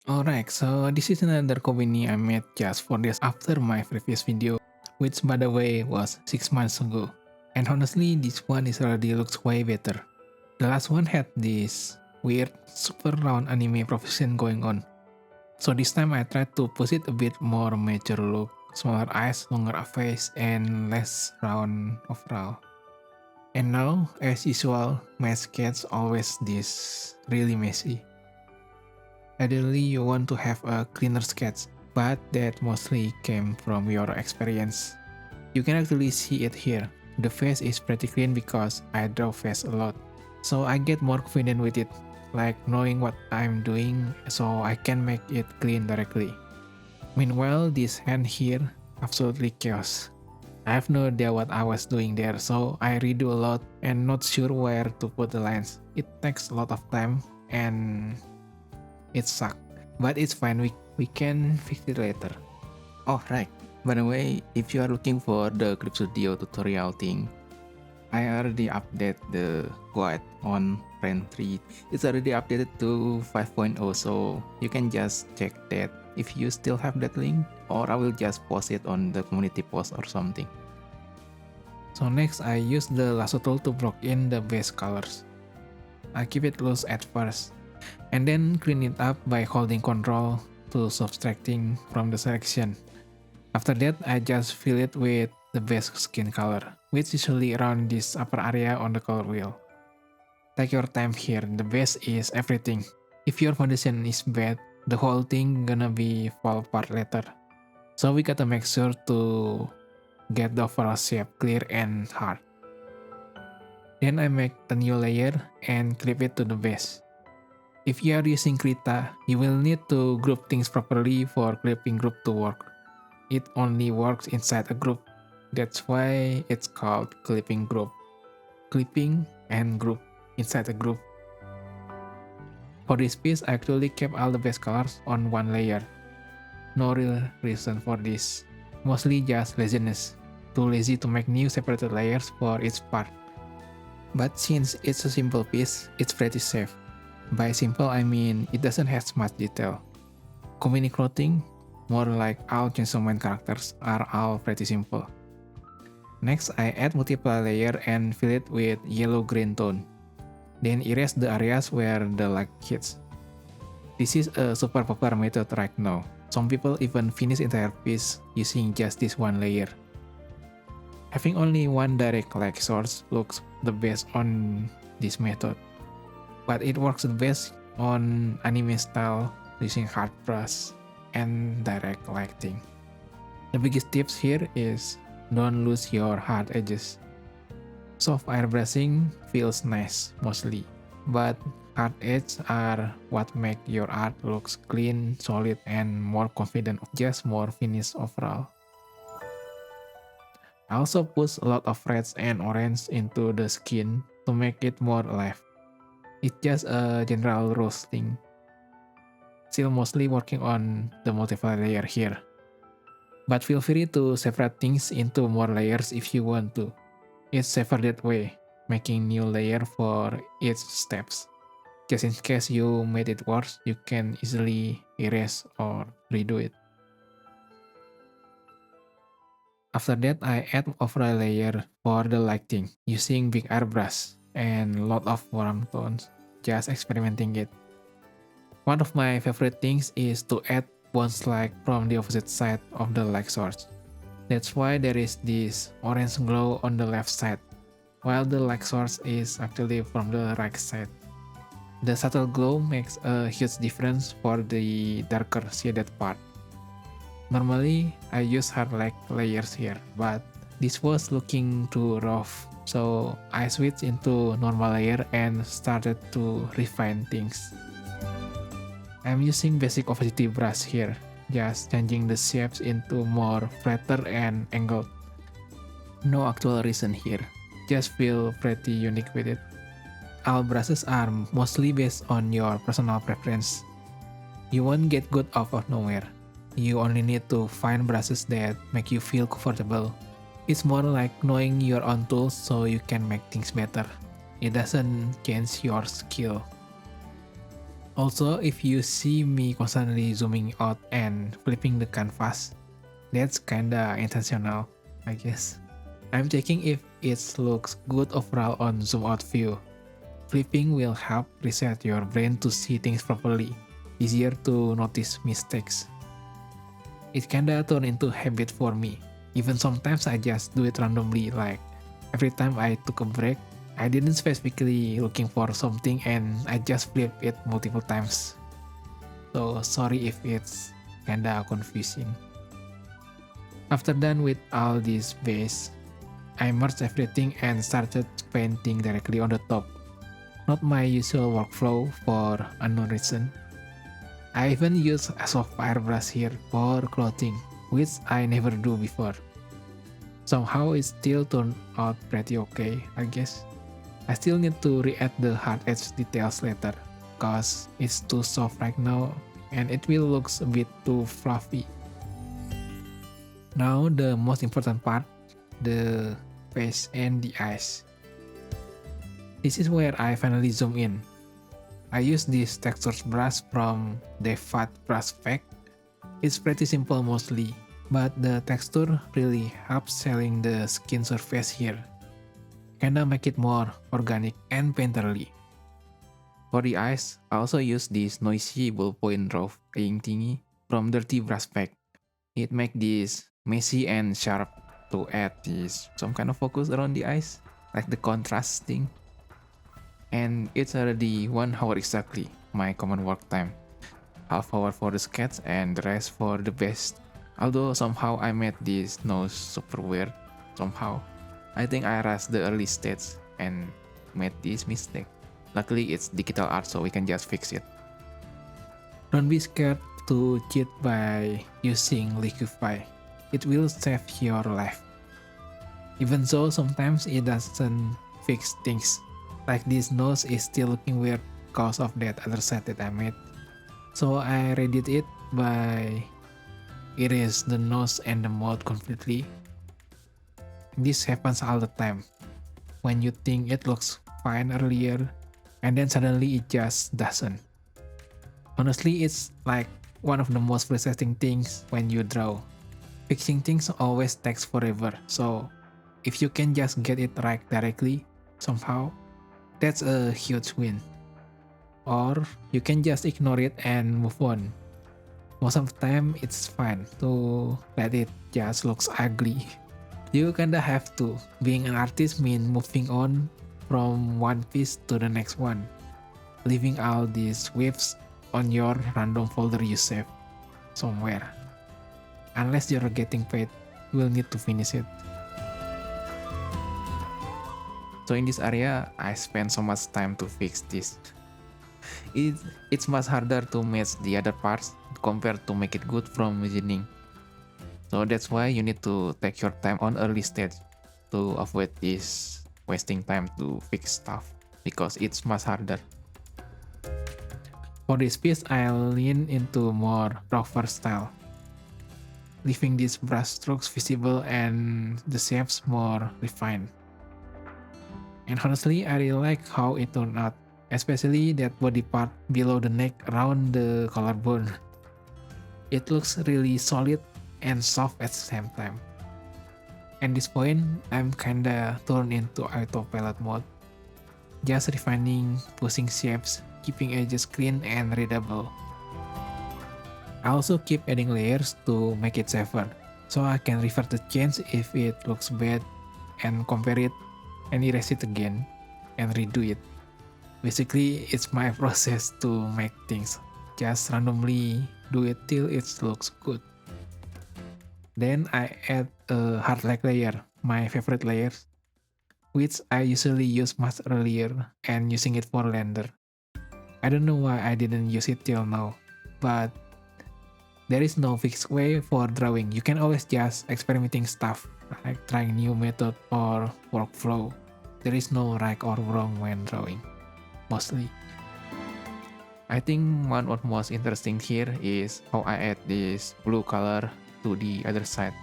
Alright, so this is another Kobeni I made just 4 days after my previous video, which by the way was 6 months ago. And honestly, this one is already looks way better. The last one had this weird super round anime profession going on. So this time I tried to push it a bit more mature look, smaller eyes, longer face, and less round overall. And now, as usual, my sketch always this really messy. Ideally, you want to have a cleaner sketch, but that mostly came from your experience. You can actually see it here. The face is pretty clean because I draw face a lot. So I get more confident with it, like knowing what I'm doing so I can make it clean directly. Meanwhile, this hand here, absolutely chaos. I have no idea what I was doing there, so I redo a lot and not sure where to put the lines. It takes a lot of time and it sucked. But it's fine, we can fix it later. Oh, right. By the way, if you are looking for the Clip Studio tutorial thing, I already updated the guide on Ren 3. It's already updated to 5.0, so you can just check that if you still have that link, or I will just post it on the community post or something. So next, I use the lasso tool to block in the base colors. I keep it loose at first, and then clean it up by holding Ctrl to subtracting from the selection. After that, I just fill it with the base skin color, which is usually around this upper area on the color wheel. Take your time here, the base is everything. If your foundation is bad, the whole thing gonna be fall apart later. So we gotta make sure to get the overall shape clear and hard. Then I make a new layer and clip it to the base. If you are using Krita, you will need to group things properly for clipping group to work. It only works inside a group. That's why it's called clipping group. Clipping and group inside a group. For this piece, I actually kept all the base colors on one layer. No real reason for this. Mostly just laziness. Too lazy to make new separated layers for each part. But since it's a simple piece, it's pretty safe. By simple, I mean it doesn't have much detail. Kobeni clothing, more like all Chainsaw Man characters, are all pretty simple. Next, I add multiple layer and fill it with yellow-green tone. Then erase the areas where the light hits. This is a super popular method right now. Some people even finish entire piece using just this one layer. Having only one direct light source looks the best on this method, but it works the best on anime style using hard brush and direct lighting. The biggest tips here is don't lose your hard edges. Soft airbrushing feels nice mostly, but hard edges are what make your art looks clean, solid, and more confident, just more finished overall. I also put a lot of reds and orange into the skin to make it more alive. It's just a general rose thing. Still mostly working on the multiple layer here. But feel free to separate things into more layers if you want to. It's safer that way, making new layer for each steps. Just in case you made it worse, you can easily erase or redo it. After that, I add overlay layer for the lighting using big airbrush and lot of warm tones, just experimenting it. One of my favorite things is to add bones light from the opposite side of the light source. That's why there is this orange glow on the left side, while the light source is actually from the right side. The subtle glow makes a huge difference for the darker shaded part. Normally, I use hard light layers here, but this was looking too rough, so I switched into normal layer and started to refine things. I'm using basic opacity brush here, just changing the shapes into more flatter and angled. No actual reason here, just feel pretty unique with it. All brushes are mostly based on your personal preference. You won't get good out of nowhere. You only need to find brushes that make you feel comfortable. It's more like knowing your own tools so you can make things better. It doesn't change your skill. Also, if you see me constantly zooming out and flipping the canvas, that's kinda intentional, I guess. I'm checking if it looks good overall on zoom out view. Flipping will help reset your brain to see things properly, easier to notice mistakes. It kinda turned into habit for me. Even sometimes I just do it randomly, like every time I took a break, I didn't specifically looking for something and I just flip it multiple times. So sorry if it's kinda confusing. After done with all this base, I merged everything and started painting directly on the top. Not my usual workflow for unknown reason. I even use a soft airbrush here for clothing, which I never do before. Somehow it still turned out pretty okay, I guess. I still need to re-add the hard edge details later, cause it's too soft right now and it will look a bit too fluffy. Now the most important part, the face and the eyes. This is where I finally zoom in. I use this textures brush from the Fat Brush Pack. It's pretty simple mostly, but the texture really helps selling the skin surface here. Kinda make it more organic and painterly. For the eyes, I also use this noisy ballpoint rough ink thingy from Dirty Brush Pack. It make this messy and sharp to add this some kind of focus around the eyes, like the contrast thing. And it's already 1 hour exactly, my common work time. Half hour for the sketch and the rest for the best. Although somehow I made this nose super weird, somehow. I think I rushed the early stage and made this mistake. Luckily it's digital art so we can just fix it. Don't be scared to cheat by using Liquify. It will save your life. Even so, sometimes it doesn't fix things. Like this nose is still looking weird because of that other set that I made. So I redid it by erase the nose and the mouth completely. This happens all the time. When you think it looks fine earlier, and then suddenly it just doesn't. Honestly, it's like one of the most frustrating things when you draw. Fixing things always takes forever, so if you can just get it right directly, somehow, that's a huge win. Or you can just ignore it and move on. Most of the time, it's fine to let it just looks ugly. You kinda have to. Being an artist means moving on from one piece to the next one, leaving all these waves on your random folder you save somewhere. Unless you're getting paid, you will need to finish it. So in this area, I spent so much time to fix this. It's much harder to match the other parts compared to make it good from beginning. So that's why you need to take your time on early stage to avoid this wasting time to fix stuff because it's much harder. For this piece, I'll lean into more rougher style, leaving these brush strokes visible and the shapes more refined. And honestly, I really like how it turned out, especially that body part below the neck around the collarbone. It looks really solid and soft at the same time. At this point, I'm kinda turned into autopilot mode, just refining, pushing shapes, keeping edges clean and readable. I also keep adding layers to make it safer, so I can reverse the change if it looks bad and compare it and erase it again and redo it. Basically, it's my process to make things. Just randomly do it till it looks good. Then I add a hard leg layer, my favorite layers, which I usually use much earlier and using it for render. I don't know why I didn't use it till now, but there is no fixed way for drawing. You can always just experimenting stuff, like trying new method or workflow. There is no right or wrong when drawing, mostly. I think one of most interesting here is how I add this blue color to the other side.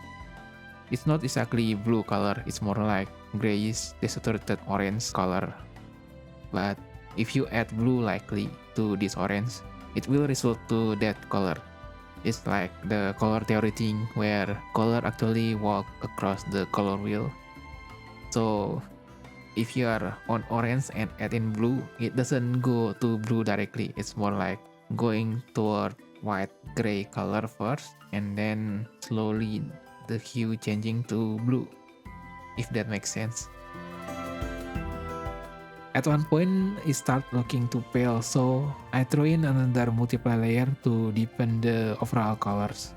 It's not exactly blue color, it's more like grayish desaturated orange color. But if you add blue likely, to this orange, it will result to that color. It's like the color theory thing where color actually walk across the color wheel. So if you are on orange and add in blue, it doesn't go to blue directly. It's more like going toward white gray color first and then slowly the hue changing to blue, if that makes sense. At one point, it started looking too pale, so I threw in another multiply layer to deepen the overall colors.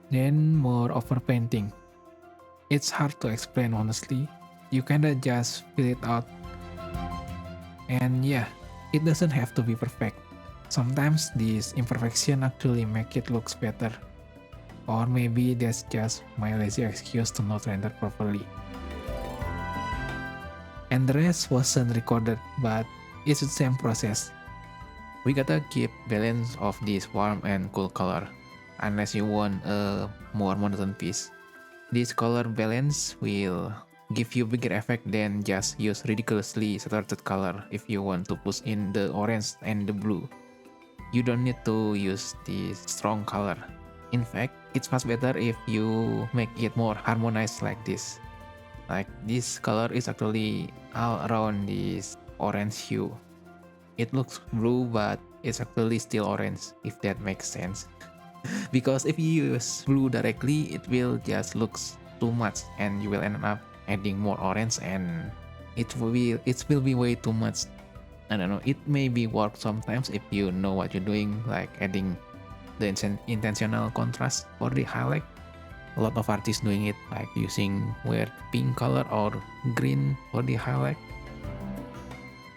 Then more overpainting. It's hard to explain honestly. You kinda just feel it out. And yeah, it doesn't have to be perfect. Sometimes this imperfection actually make it looks better. Or maybe that's just my lazy excuse to not render properly. And the rest wasn't recorded, but it's the same process. We gotta keep balance of this warm and cool color, unless you want a more monotone piece. This color balance will give you bigger effect than just use ridiculously saturated color if you want to push in the orange and the blue. You don't need to use this strong color. In fact, it's much better if you make it more harmonized like this. Like this color is actually all around this orange hue. It looks blue but it's actually still orange, if that makes sense. Because if you use blue directly, it will just looks too much and you will end up adding more orange and it will be way too much. I don't know, it may be work sometimes if you know what you're doing, like adding the intentional contrast for the highlight. A lot of artists doing it, like using weird pink color or green for the highlight.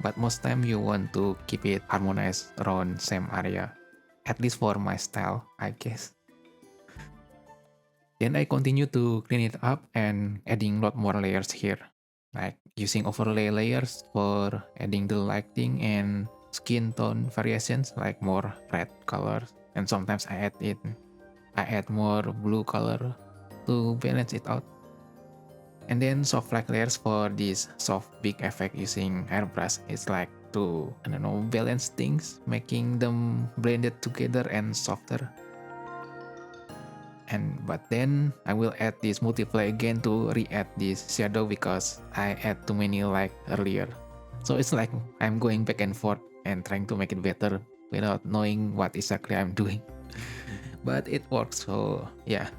But most time you want to keep it harmonized around same area. At least for my style, I guess. Then I continue to clean it up and adding lot more layers here. Like using overlay layers for adding the lighting and skin tone variations, like more red colors. And sometimes I add more blue color to balance it out. And then soft light layers for this soft big effect using airbrush. It's like to, I don't know, balance things, making them blended together and softer. But then I will add this multiply again to re-add this shadow because I add too many like earlier. So it's like I'm going back and forth and trying to make it better without knowing what exactly I'm doing. But it works, so yeah.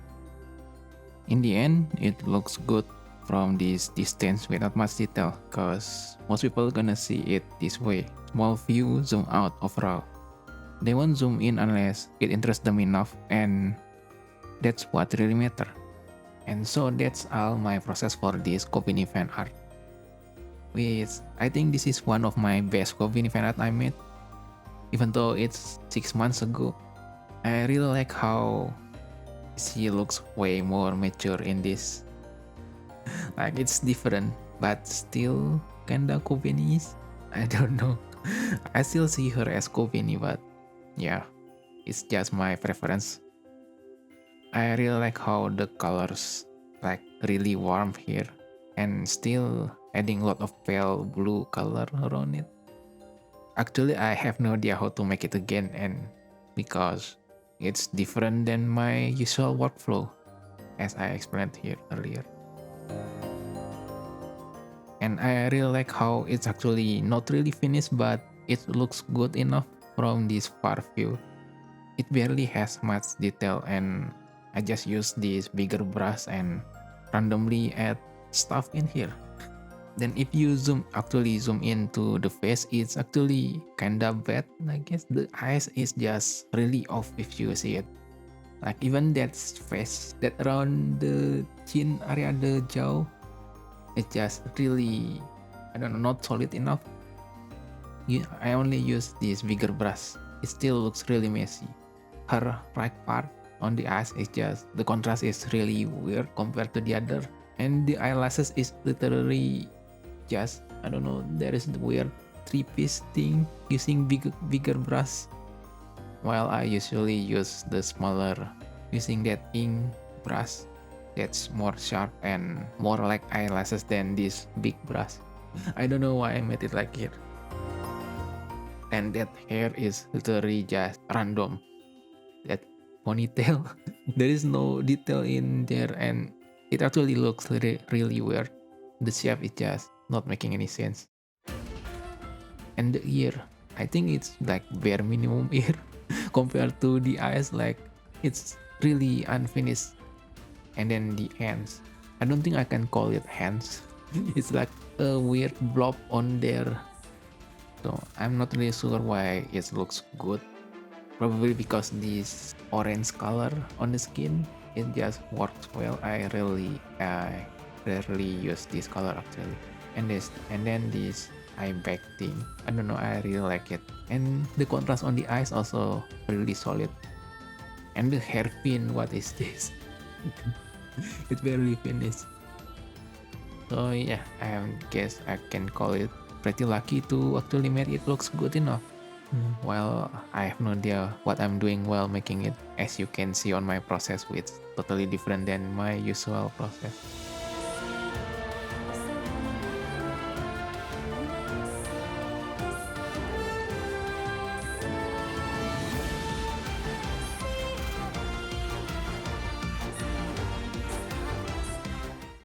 In the end, it looks good from this distance without much detail, cause most people gonna see it this way. Small view, zoom out overall. They won't zoom in unless it interests them enough, and that's what really matter. And so that's all my process for this Kobeni fan art. I think this is one of my best Kobeni fan art I made. Even though it's 6 months ago, I really like how she looks way more mature in this. Like it's different, but still kinda Kobeni. I don't know. I still see her as Kobeni, but yeah, it's just my preference. I really like how the colors like really warm here and still adding a lot of pale blue color around it. Actually, I have no idea how to make it again, and because it's different than my usual workflow, as I explained here earlier. And I really like how it's actually not really finished, but it looks good enough from this far view. It barely has much detail, and I just use this bigger brush and randomly add stuff in here. Then if you actually zoom into the face, it's actually kinda bad. I guess the eyes is just really off if you see it. Like even that face, that around the chin area, the jaw, it's just really, I don't know, not solid enough. I only use this bigger brush. It still looks really messy. Her right part on the eyes is just, the contrast is really weird compared to the other. And the eyelashes is literally just, I don't know, there is the weird 3-piece thing using bigger brush. While I usually use the smaller, using that ink brush that's more sharp and more like eyelashes than this big brush. I don't know why I made it like it. and that hair is literally just random. That ponytail, there is no detail in there, and it actually looks really weird. The shape is just not making any sense. And the ear, I think it's like bare minimum ear compared to the eyes, like it's really unfinished. And then the hands, I don't think I can call it hands. It's like a weird blob on there. So I'm not really sure why it looks good. Probably because this orange color on the skin, it just works well. I rarely use this color actually. And then this eye bag thing, I don't know, I really like it. And the contrast on the eyes also really solid. And the hairpin, what is this? It's barely finished. So yeah, I guess I can call it pretty lucky to actually make it looks good enough. Well, I have no idea what I'm doing while making it. As you can see on my process, it's totally different than my usual process.